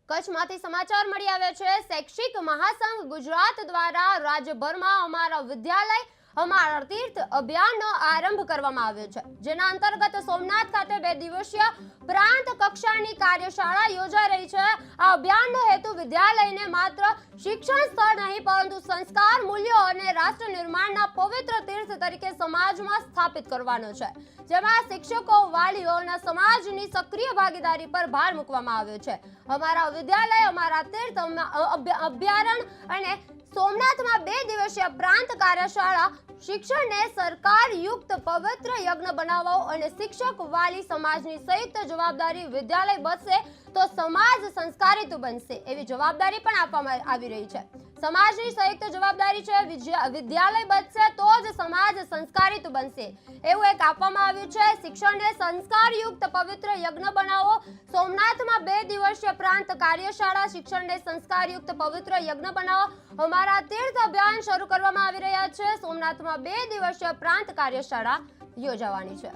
કચ્છમાંથી સમાચાર મળી આવ્યા છે। શૈક્ષિક મહાસંઘ ગુજરાત દ્વારા રાજ્યભરમાં અમારા વિદ્યાલય અમારા તીર્થ અભિયાનનો આરંભ કરવામાં આવ્યો છે, જેના અંતર્ગત સોમનાથ ખાતે 2 દિવસીય પ્રાંત કક્ષાની કાર્યશાળા યોજાઈ રહી છે। આ અભિયાનનો હેતુ વિદ્યાલયને માત્ર શિક્ષણ સ્થળ નહીં પરંતુ સંસ્કાર, મૂલ્યો અને રાષ્ટ્ર નિર્માણના પવિત્ર તીર્થ તરીકે સમાજમાં સ્થાપિત કરવાનો છે, જેમાં શિક્ષકો, વાલીઓ અને સમાજની સક્રિય ભાગીદારી પર ભાર મૂકવામાં આવ્યો છે। અમારા વિદ્યાલય અમારા તીર્થ અભયારણ્ય અને સોમનાથમાં 2 દિવસીય પ્રાંત કાર્યશાળા શિક્ષણને સરકારયુક્ત પવિત્ર યજ્ઞ બનાવવો અને શિક્ષક, વાલી, સમાજની સંયુક્ત જવાબદારી। વિદ્યાલય બનશે તો સમાજ સંસ્કારિત બનશે એવી જવાબદારી પણ આપવામાં આવી રહી છે। સમાજની સંયુક્ત જવાબદારી છે, વિદ્યાલય બનશે તો જ સમાજ સંસ્કારિત બનશે એવું એક આપવામાં આવ્યું છે। શિક્ષણને સંસ્કારયુક્ત પવિત્ર યજ્ઞ બનાવો। સોમનાથમાં 2 દિવસીય પ્રાંત કાર્યશાળા શિક્ષણને સંસ્કારયુક્ત પવિત્ર યજ્ઞ બનાવો અમારા તીર્થ અભિયાન શરૂ કરવામાં આવી રહ્યા છે। સોમનાથમાં 2 દિવસીય પ્રાંત કાર્યશાળા યોજાવાની છે।